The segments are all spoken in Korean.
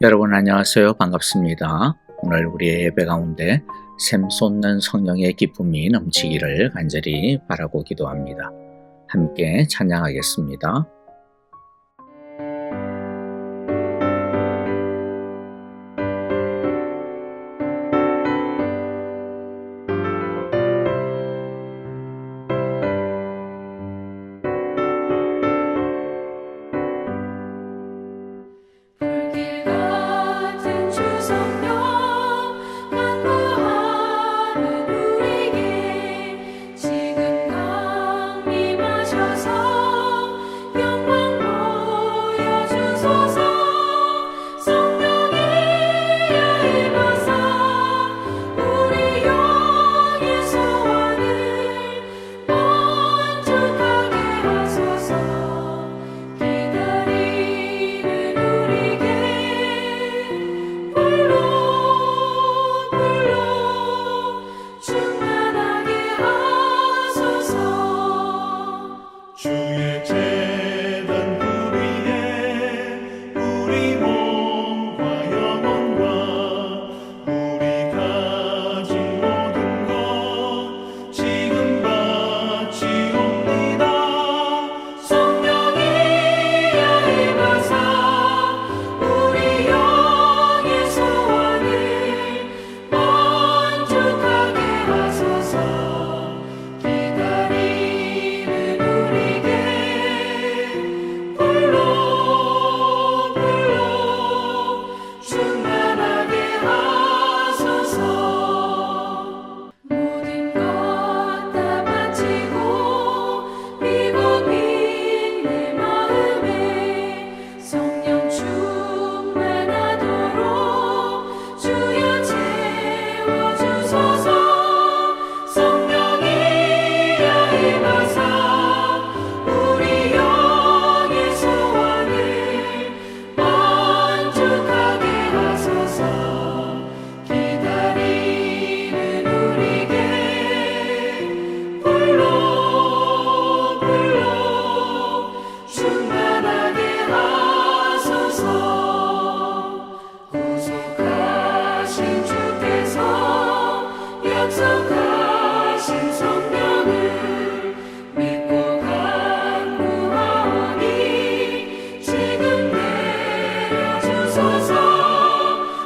여러분 안녕하세요. 반갑습니다. 오늘 우리의 예배 가운데 샘솟는 성령의 기쁨이 넘치기를 간절히 바라고 기도합니다. 함께 찬양하겠습니다. 불길 같은 주 성령 간구하는 우리에게 지금 강림하셔서 영광 보여주소서. 성령이여 임하사 우리 영의 소원을 만족하게 하소서. 기다리는 우리에게 불러 충만하게 하소서. 주의 재단 그 위에 우리 몸과 영혼과 우리 가진 모든 것 지금 바치옵니다. 성령이여 임하사 우리 영의 소원을 만족하게 하소서. 기다리는 우리에게 불러 충만하게 하소서. 모든 것 다 바치고 비고민 내 마음에 성령 충만하도록 주여 채워주소서. 성령이여 임하사 우리 영의 소원을 만족하게 하소서. 기다리는 우리에게 불러 충만하게 하소서. 구속하신 주께서 약속하신 성령을 믿고 간구하오니 지금 내려주소서.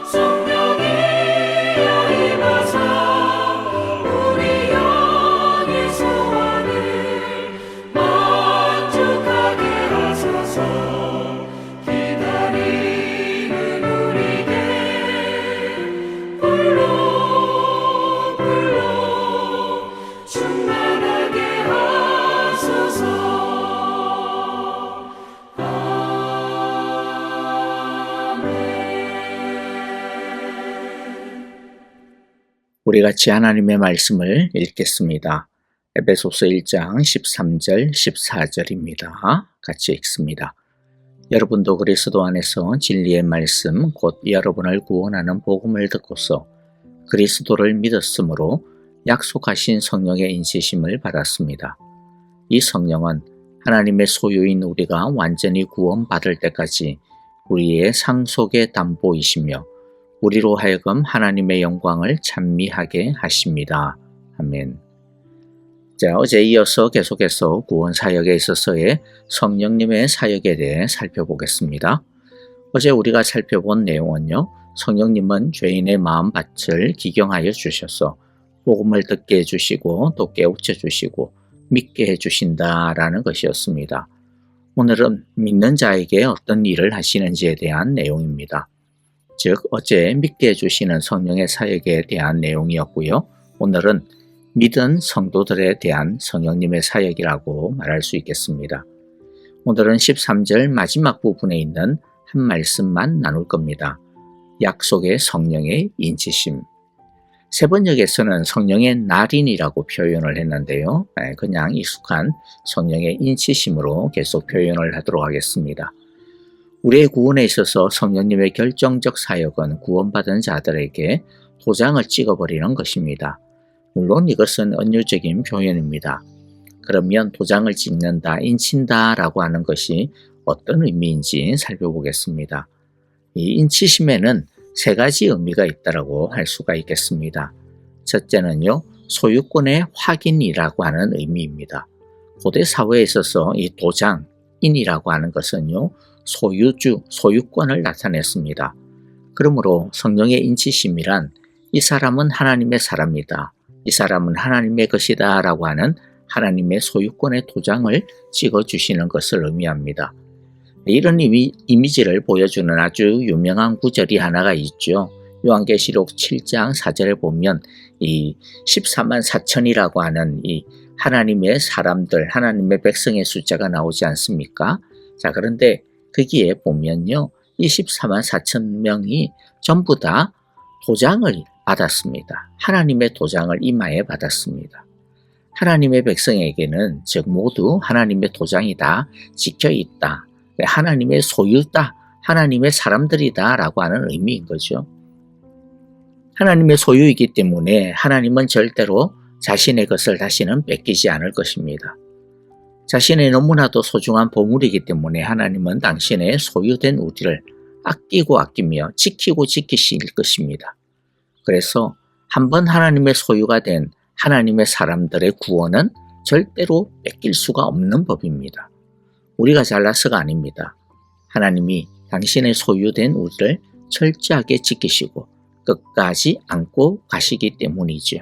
성령이여 임하사 우리 영의 소원을 만족하게 하소서. 기다리는 우리에게 불러 충만하게 하소서. 우리 같이 하나님의 말씀을 읽겠습니다. 에베소서 1장 13절 14절입니다. 같이 읽습니다. 여러분도 그리스도 안에서 진리의 말씀 곧 여러분을 구원하는 복음을 듣고서 그리스도를 믿었으므로 약속하신 성령의 인치심을 받았습니다. 이 성령은 하나님의 소유인 우리가 완전히 구원받을 때까지 우리의 상속의 담보이시며 우리로 하여금 하나님의 영광을 찬미하게 하십니다. 아멘. 자, 어제 이어서 계속해서 구원 사역에 있어서의 성령님의 사역에 대해 살펴보겠습니다. 어제 우리가 살펴본 내용은요, 성령님은 죄인의 마음밭을 기경하여 주셔서 복음을 듣게 해주시고 또 깨우쳐 주시고 믿게 해주신다라는 것이었습니다. 오늘은 믿는 자에게 어떤 일을 하시는지에 대한 내용입니다. 즉 어제 믿게 해주시는 성령의 사역에 대한 내용이었고요. 오늘은 믿은 성도들에 대한 성령님의 사역이라고 말할 수 있겠습니다. 오늘은 13절 마지막 부분에 있는 한 말씀만 나눌 겁니다. 약속의 성령의 인치심. 세 번역에서는 성령의 날인이라고 표현을 했는데요. 그냥 익숙한 성령의 인치심으로 계속 표현을 하도록 하겠습니다. 우리의 구원에 있어서 성령님의 결정적 사역은 구원받은 자들에게 도장을 찍어버리는 것입니다. 물론 이것은 은유적인 표현입니다. 그러면 도장을 찍는다, 인친다 라고 하는 것이 어떤 의미인지 살펴보겠습니다. 이 인치심에는 세 가지 의미가 있다고 할 수가 있겠습니다. 첫째는요, 소유권의 확인이라고 하는 의미입니다. 고대 사회에 있어서 이 도장인이라고 하는 것은요, 소유주, 소유권을 나타냈습니다. 그러므로 성령의 인치심이란 이 사람은 하나님의 사람이다, 이 사람은 하나님의 것이다 라고 하는 하나님의 소유권의 도장을 찍어주시는 것을 의미합니다. 이런 이미지를 보여주는 아주 유명한 구절이 하나가 있죠. 요한계시록 7장 4절에 보면 이 14만 4천이라고 하는 이 하나님의 사람들, 하나님의 백성의 숫자가 나오지 않습니까? 자, 그런데 거기에 보면요, 이 14만 4천 명이 전부 다 도장을 받았습니다. 하나님의 도장을 이마에 받았습니다. 하나님의 백성에게는 즉 모두 하나님의 도장이 다 찍혀있다, 하나님의 소유다, 하나님의 사람들이다 라고 하는 의미인 거죠. 하나님의 소유이기 때문에 하나님은 절대로 자신의 것을 다시는 뺏기지 않을 것입니다. 자신의 너무나도 소중한 보물이기 때문에 하나님은 당신의 소유된 우리를 아끼고 아끼며 지키고 지키실 것입니다. 그래서 한번 하나님의 소유가 된 하나님의 사람들의 구원은 절대로 뺏길 수가 없는 법입니다. 우리가 잘나서가 아닙니다. 하나님이 당신의 소유된 우리를 철저하게 지키시고 끝까지 안고 가시기 때문이죠.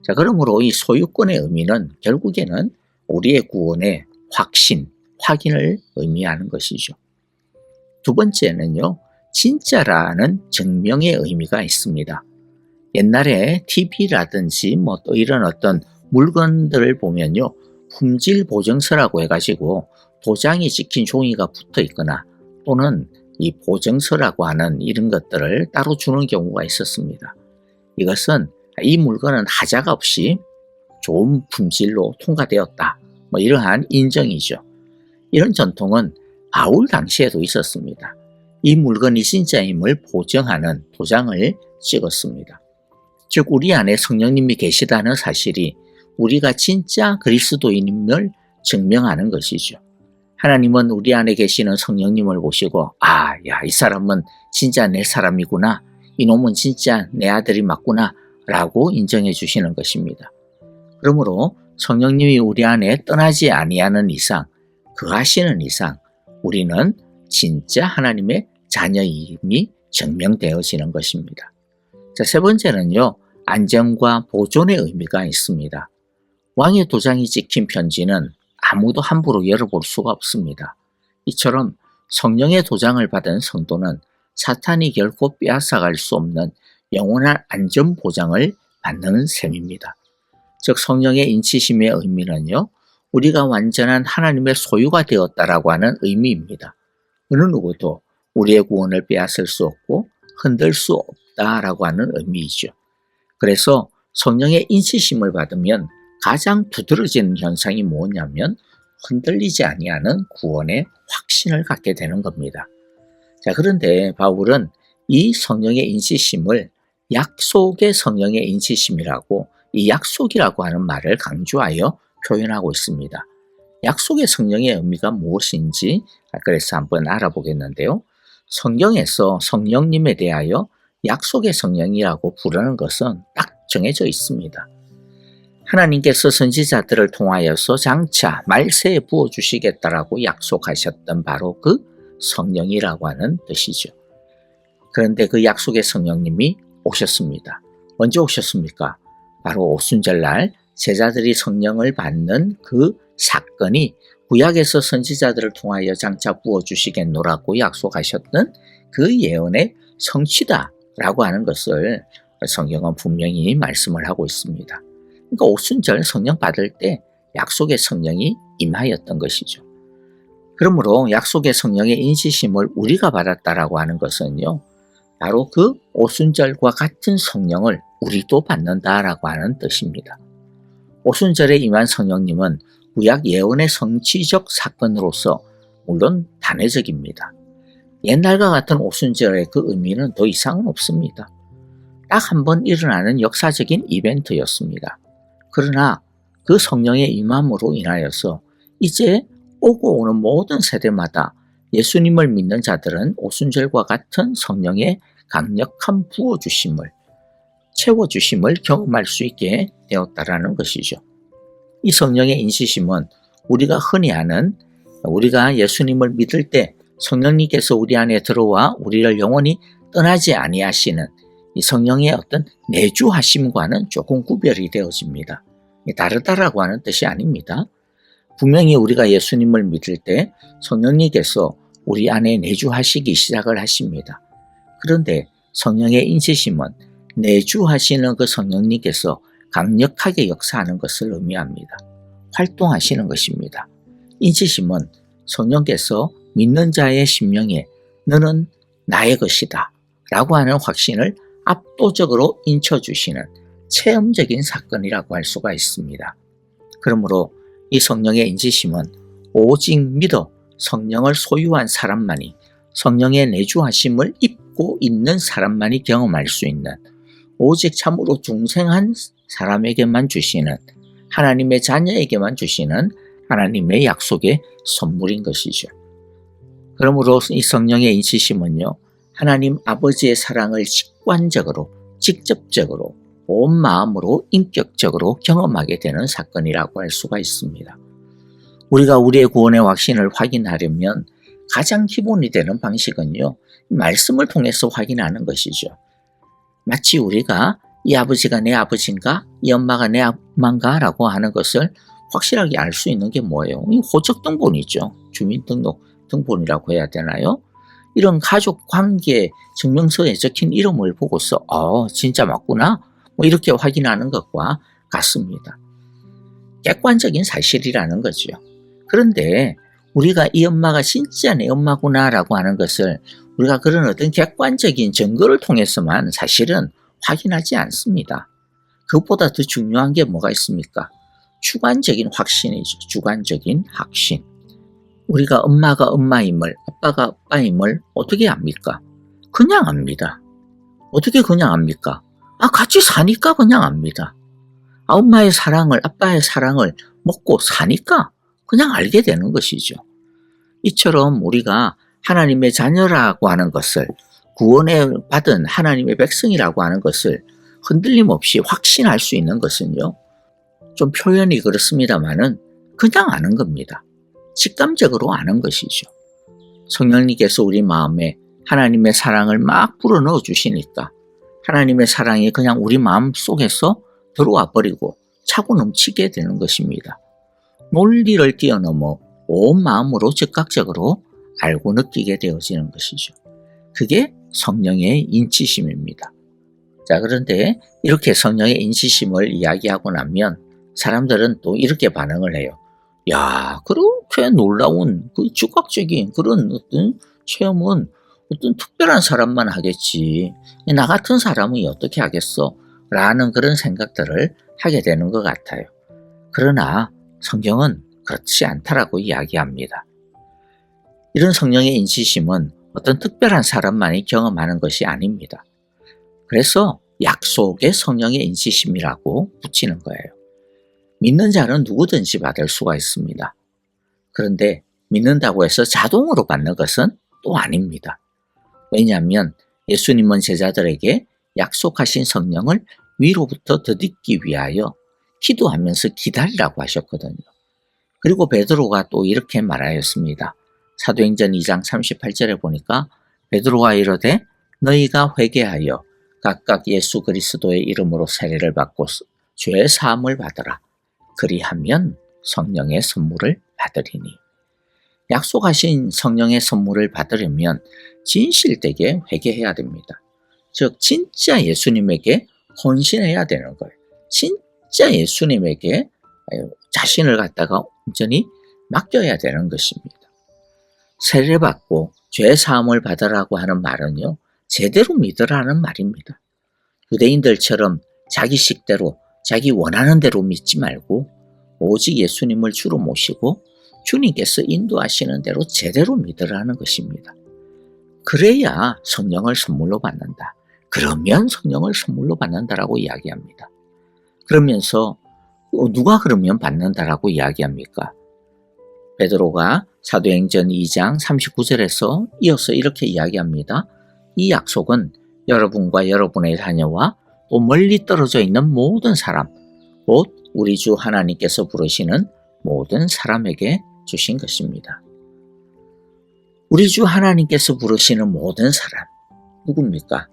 자, 그러므로 이 소유권의 의미는 결국에는 우리의 구원의 확신, 확인을 의미하는 것이죠. 두 번째는요, 진짜라는 증명의 의미가 있습니다. 옛날에 TV라든지 또 이런 어떤 물건들을 보면요, 품질 보증서라고 해가지고 도장이 찍힌 종이가 붙어 있거나 또는 이 보증서라고 하는 이런 것들을 따로 주는 경우가 있었습니다. 이것은 이 물건은 하자가 없이 좋은 품질로 통과되었다, 이러한 인정이죠. 이런 전통은 바울 당시에도 있었습니다. 이 물건이 진짜임을 보증하는 도장을 찍었습니다. 즉 우리 안에 성령님이 계시다는 사실이 우리가 진짜 그리스도인임을 증명하는 것이죠. 하나님은 우리 안에 계시는 성령님을 보시고 이 사람은 진짜 내 사람이구나, 이놈은 진짜 내 아들이 맞구나 라고 인정해 주시는 것입니다. 그러므로 성령님이 우리 안에 떠나지 아니하는 이상, 거하시는 이상 우리는 진짜 하나님의 자녀임이 증명되어지는 것입니다. 자, 세 번째는요, 안전과 보존의 의미가 있습니다. 왕의 도장이 찍힌 편지는 아무도 함부로 열어볼 수가 없습니다. 이처럼 성령의 도장을 받은 성도는 사탄이 결코 빼앗아갈 수 없는 영원한 안전 보장을 받는 셈입니다. 즉 성령의 인치심의 의미는요, 우리가 완전한 하나님의 소유가 되었다라고 하는 의미입니다. 어느 누구도 우리의 구원을 빼앗을 수 없고 흔들 수 없다라고 하는 의미이죠. 그래서 성령의 인치심을 받으면 가장 두드러지는 현상이 뭐냐면 흔들리지 아니하는 구원의 확신을 갖게 되는 겁니다. 자, 그런데 바울은 이 성령의 인치심을 약속의 성령의 인치심이라고, 이 약속이라고 하는 말을 강조하여 표현하고 있습니다. 약속의 성령의 의미가 무엇인지 그래서 한번 알아보겠는데요. 성경에서 성령님에 대하여 약속의 성령이라고 부르는 것은 딱 정해져 있습니다. 하나님께서 선지자들을 통하여서 장차 말세에 부어주시겠다라고 약속하셨던 바로 그 성령이라고 하는 뜻이죠. 그런데 그 약속의 성령님이 오셨습니다. 언제 오셨습니까? 바로 오순절날 제자들이 성령을 받는 그 사건이 구약에서 선지자들을 통하여 장차 부어주시겠노라고 약속하셨던 그 예언의 성취다라고 하는 것을 성경은 분명히 말씀을 하고 있습니다. 그러니까 오순절 성령 받을 때 약속의 성령이 임하였던 것이죠. 그러므로 약속의 성령의 인치심을 우리가 받았다라고 하는 것은요, 바로 그 오순절과 같은 성령을 우리도 받는다라고 하는 뜻입니다. 오순절에 임한 성령님은 구약 예언의 성취적 사건으로서 물론 단회적입니다. 옛날과 같은 오순절의 그 의미는 더 이상은 없습니다. 딱 한 번 일어나는 역사적인 이벤트였습니다. 그러나 그 성령의 임함으로 인하여서 이제 오고 오는 모든 세대마다 예수님을 믿는 자들은 오순절과 같은 성령의 강력한 부어주심을, 채워주심을 경험할 수 있게 되었다라는 것이죠. 이 성령의 인치심은 우리가 흔히 아는, 우리가 예수님을 믿을 때 성령님께서 우리 안에 들어와 우리를 영원히 떠나지 아니하시는 이 성령의 어떤 내주하심과는 조금 구별이 되어집니다. 다르다라고 하는 뜻이 아닙니다. 분명히 우리가 예수님을 믿을 때 성령님께서 우리 안에 내주하시기 시작을 하십니다. 그런데 성령의 인치심은 내주하시는 그 성령님께서 강력하게 역사하는 것을 의미합니다. 활동하시는 것입니다. 인치심은 성령께서 믿는 자의 심령에 너는 나의 것이다 라고 하는 확신을 압도적으로 인쳐주시는 체험적인 사건이라고 할 수가 있습니다. 그러므로 이 성령의 인지심은 오직 믿어 성령을 소유한 사람만이, 성령의 내주하심을 입고 있는 사람만이 경험할 수 있는, 오직 참으로 중생한 사람에게만 주시는, 하나님의 자녀에게만 주시는 하나님의 약속의 선물인 것이죠. 그러므로 이 성령의 인치심은요, 하나님 아버지의 사랑을 직관적으로, 직접적으로, 온 마음으로, 인격적으로 경험하게 되는 사건이라고 할 수가 있습니다. 우리가 우리의 구원의 확신을 확인하려면 가장 기본이 되는 방식은요, 말씀을 통해서 확인하는 것이죠. 마치 우리가 이 아버지가 내 아버지인가, 이 엄마가 내 엄마인가 라고 하는 것을 확실하게 알 수 있는 게 뭐예요? 이 호적등본이죠. 주민등록 등본이라고 해야 되나요? 이런 가족 관계 증명서에 적힌 이름을 보고서 진짜 맞구나 뭐 이렇게 확인하는 것과 같습니다. 객관적인 사실이라는 거죠. 그런데 우리가 이 엄마가 진짜 내 엄마구나 라고 하는 것을 우리가 그런 어떤 객관적인 증거를 통해서만 사실은 확인하지 않습니다. 그것보다 더 중요한 게 뭐가 있습니까? 주관적인 확신이죠. 주관적인 확신. 우리가 엄마가 엄마임을, 아빠가 아빠임을 어떻게 압니까? 그냥 압니다. 어떻게 그냥 압니까? 같이 사니까 그냥 압니다. 엄마의 사랑을, 아빠의 사랑을 먹고 사니까 그냥 알게 되는 것이죠. 이처럼 우리가 하나님의 자녀라고 하는 것을, 구원을 받은 하나님의 백성이라고 하는 것을 흔들림 없이 확신할 수 있는 것은요, 좀 표현이 그렇습니다만은 그냥 아는 겁니다. 직감적으로 아는 것이죠. 성령님께서 우리 마음에 하나님의 사랑을 막 불어넣어 주시니까 하나님의 사랑이 그냥 우리 마음 속에서 들어와 버리고 차고 넘치게 되는 것입니다. 논리를 뛰어넘어 온 마음으로 즉각적으로 알고 느끼게 되어지는 것이죠. 그게 성령의 인치심입니다. 자, 그런데 이렇게 성령의 인치심을 이야기하고 나면 사람들은 또 이렇게 반응을 해요. 야, 그렇게 놀라운 그 즉각적인 그런 어떤 체험은 어떤 특별한 사람만 하겠지. 나 같은 사람은 어떻게 하겠어? 라는 그런 생각들을 하게 되는 것 같아요. 그러나 성경은 그렇지 않다라고 이야기합니다. 이런 성령의 인치심은 어떤 특별한 사람만이 경험하는 것이 아닙니다. 그래서 약속의 성령의 인치심이라고 붙이는 거예요. 믿는 자는 누구든지 받을 수가 있습니다. 그런데 믿는다고 해서 자동으로 받는 것은 또 아닙니다. 왜냐하면 예수님은 제자들에게 약속하신 성령을 위로부터 덧입기 위하여 기도하면서 기다리라고 하셨거든요. 그리고 베드로가 또 이렇게 말하였습니다. 사도행전 2장 38절에 보니까 베드로가 이르되 너희가 회개하여 각각 예수 그리스도의 이름으로 세례를 받고 죄의 사함을 받으라. 그리하면 성령의 선물을 받으리니. 약속하신 성령의 선물을 받으려면 진실되게 회개해야 됩니다. 즉 진짜 예수님에게 헌신해야 되는 거예요. 진짜 예수님에게 자신을 갖다가 온전히 맡겨야 되는 것입니다. 세례받고 죄 사함을 받으라고 하는 말은요, 제대로 믿으라는 말입니다. 유대인들처럼 자기 식대로 자기 원하는 대로 믿지 말고 오직 예수님을 주로 모시고 주님께서 인도하시는 대로 제대로 믿으라는 것입니다. 그래야 성령을 선물로 받는다. 그러면 성령을 선물로 받는다라고 이야기합니다. 그러면서 누가 그러면 받는다라고 이야기합니까? 베드로가 사도행전 2장 39절에서 이어서 이렇게 이야기합니다. 이 약속은 여러분과 여러분의 자녀와 또 멀리 떨어져 있는 모든 사람, 곧 우리 주 하나님께서 부르시는 모든 사람에게 주신 것입니다. 우리 주 하나님께서 부르시는 모든 사람, 누굽니까?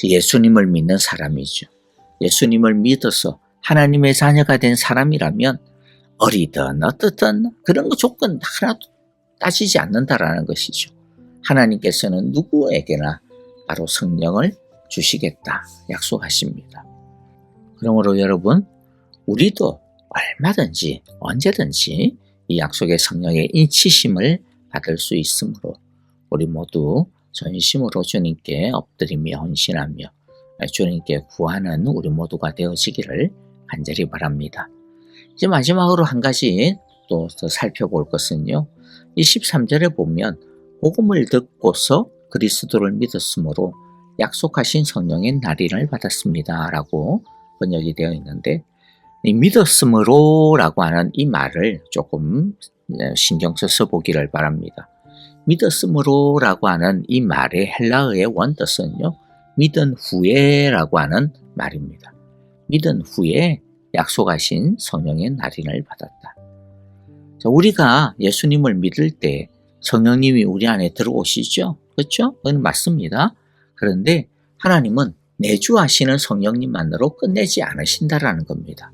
예수님을 믿는 사람이죠. 예수님을 믿어서 하나님의 자녀가 된 사람이라면 어리든 어떻든 그런 거 조건 하나도 따지지 않는다라는 것이죠. 하나님께서는 누구에게나 바로 성령을 주시겠다 약속하십니다. 그러므로 여러분, 우리도 얼마든지 언제든지 이 약속의 성령의 인치심을 받을 수 있으므로 우리 모두 전심으로 주님께 엎드리며 헌신하며 주님께 구하는 우리 모두가 되어지기를 간절히 바랍니다. 이제 마지막으로 한 가지 또 더 살펴볼 것은요. 23절에 보면 복음을 듣고서 그리스도를 믿었으므로 약속하신 성령의 날인을 받았습니다 라고 번역이 되어 있는데, 이 믿었으므로 라고 하는 이 말을 조금 신경 써서 보기를 바랍니다. 믿었으므로 라고 하는 이 말의 헬라어의 원뜻은요, 믿은 후에 라고 하는 말입니다. 믿은 후에 약속하신 성령의 날인을 받았다. 자, 우리가 예수님을 믿을 때 성령님이 우리 안에 들어오시죠? 그렇죠? 그건 맞습니다. 그런데 하나님은 내주하시는 성령님만으로 끝내지 않으신다라는 겁니다.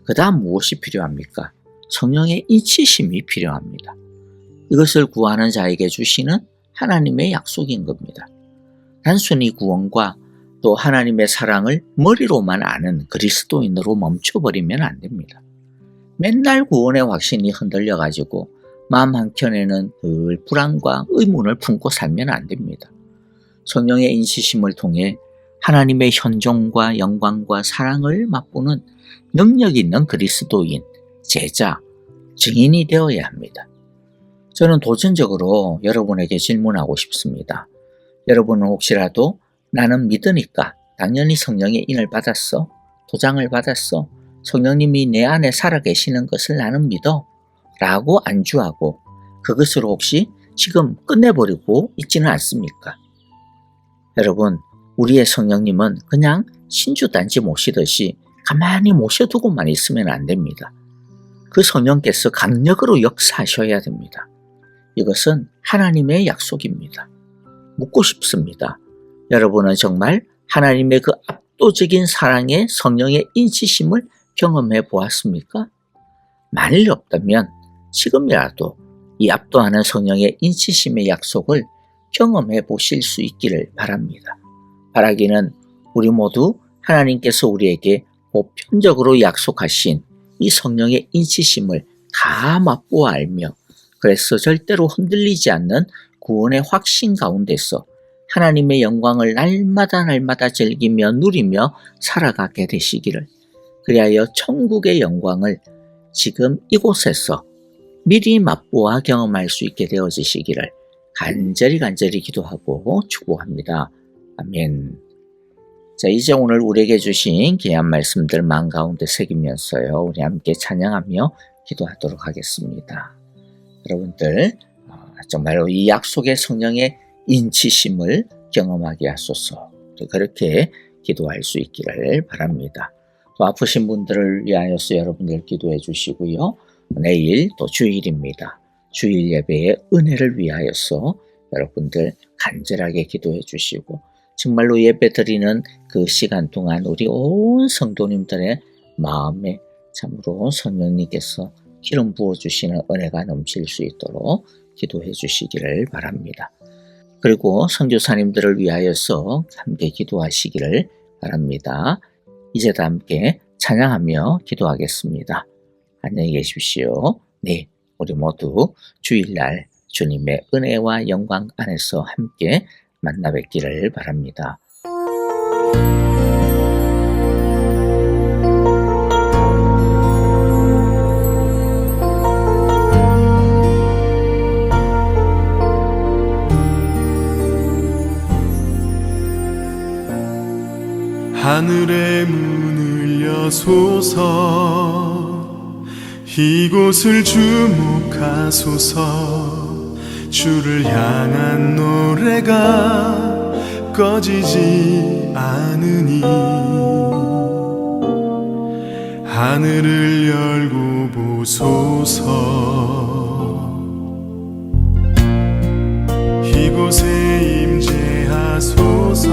그 다음 무엇이 필요합니까? 성령의 인치심이 필요합니다. 이것을 구하는 자에게 주시는 하나님의 약속인 겁니다. 단순히 구원과 또 하나님의 사랑을 머리로만 아는 그리스도인으로 멈춰버리면 안 됩니다. 맨날 구원의 확신이 흔들려가지고 마음 한켠에는 늘 불안과 의문을 품고 살면 안 됩니다. 성령의 인치심을 통해 하나님의 현존과 영광과 사랑을 맛보는 능력 있는 그리스도인, 제자, 증인이 되어야 합니다. 저는 도전적으로 여러분에게 질문하고 싶습니다. 여러분은 혹시라도 나는 믿으니까 당연히 성령의 인을 받았어? 도장을 받았어? 성령님이 내 안에 살아계시는 것을 나는 믿어? 라고 안주하고 그것으로 혹시 지금 끝내버리고 있지는 않습니까? 여러분, 우리의 성령님은 그냥 신주단지 모시듯이 가만히 모셔두고만 있으면 안 됩니다. 그 성령께서 강력으로 역사하셔야 됩니다. 이것은 하나님의 약속입니다. 묻고 싶습니다. 여러분은 정말 하나님의 그 압도적인 사랑의 성령의 인치심을 경험해 보았습니까? 만일 없다면 지금이라도 이 압도하는 성령의 인치심의 약속을 경험해 보실 수 있기를 바랍니다. 바라기는 우리 모두 하나님께서 우리에게 보편적으로 약속하신 이 성령의 인치심을 다 맛보아 알며 그래서 절대로 흔들리지 않는 구원의 확신 가운데서 하나님의 영광을 날마다 즐기며 누리며 살아가게 되시기를, 그리하여 천국의 영광을 지금 이곳에서 미리 맛보아 경험할 수 있게 되어지시기를 간절히 기도하고 축복합니다. 아멘. 자, 이제 오늘 우리에게 주신 귀한 말씀들 마음 가운데 새기면서요, 우리 함께 찬양하며 기도하도록 하겠습니다. 여러분들 정말로 이 약속의 성령의 인치심을 경험하게 하소서. 그렇게 기도할 수 있기를 바랍니다. 또 아프신 분들을 위하여서 여러분들 기도해 주시고요. 내일 또 주일입니다. 주일 예배의 은혜를 위하여서 여러분들 간절하게 기도해 주시고, 정말로 예배 드리는 그 시간 동안 우리 온 성도님들의 마음에 참으로 성령님께서 기름 부어주시는 은혜가 넘칠 수 있도록 기도해 주시기를 바랍니다. 그리고 선교사님들을 위하여서 함께 기도하시기를 바랍니다. 이제 다 함께 찬양하며 기도하겠습니다. 안녕히 계십시오. 네, 우리 모두 주일날 주님의 은혜와 영광 안에서 함께 만나 뵙기를 바랍니다. 하늘의 문을 여소서, 이곳을 주목하소서. 주를 향한 노래가 꺼지지 않으니 하늘을 열고 보소서. 이곳에 임재하소서.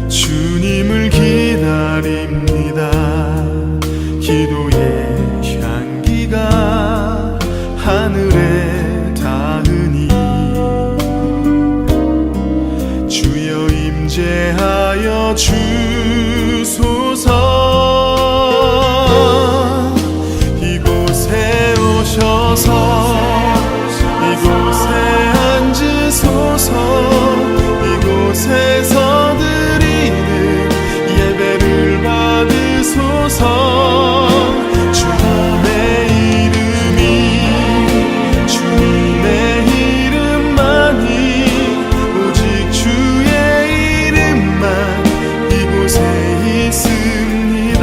주님을 기다립니다. 기도의 향기가 하늘에 닿으니 주여 임재하여 주소서. 이곳에 오셔서 이곳에 앉으소서. 이곳에서 드리는 예배를 받으소서. 주님의 이름이 주님의 이름만이 오직 주의 이름만 이곳에 있습니다.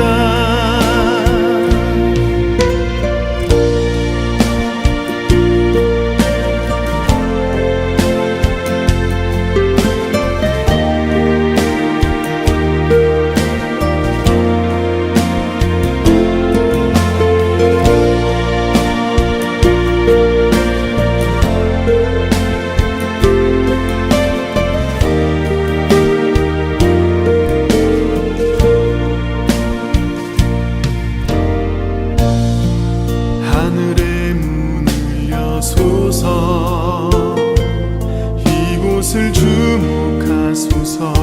하늘의 문을 여소서. 이곳을 주목하소서.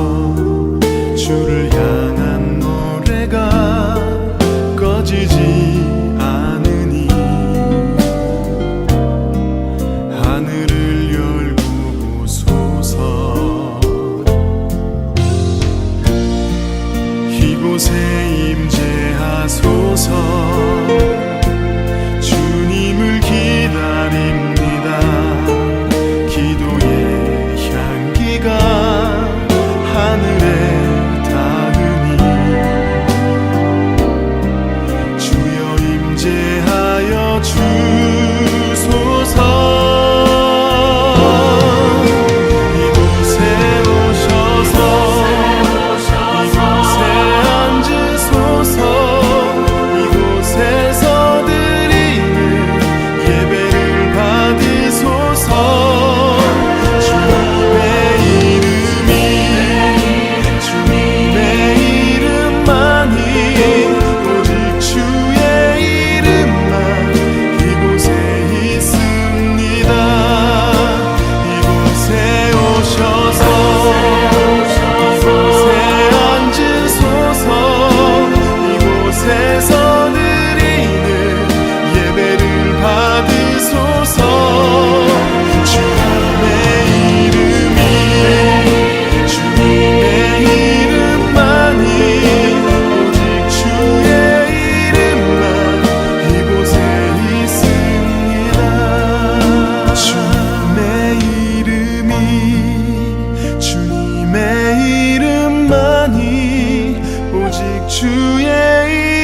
주를 향한 노래가 꺼지지 않으니 하늘을 열고 보소서. 이곳에 임재하소서. 주님을 기다립니다. 기도의 향기가 하늘에 닿으니 주여 임재하여 주소서. 이곳에 오셔서 이곳에 앉으소서. 이곳에서 드리는 예배를 받으소서. 주님의 이름이 주님의 이름만이 오직 주의 이름만 이곳에 있습니다. 이곳에 오셔서 이곳에 앉으소서. 이곳에서 드리는 예배를 받으소서. 주님의 이름이 주님의 이름만이 오직 주의 이름만 이곳에 있습니다. 주님의 이름이 주님의 이름만이 오직 주의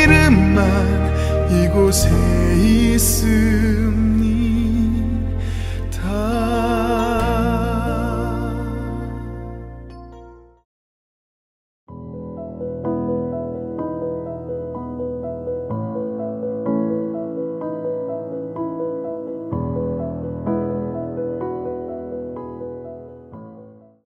이름만 이곳에 있습니다.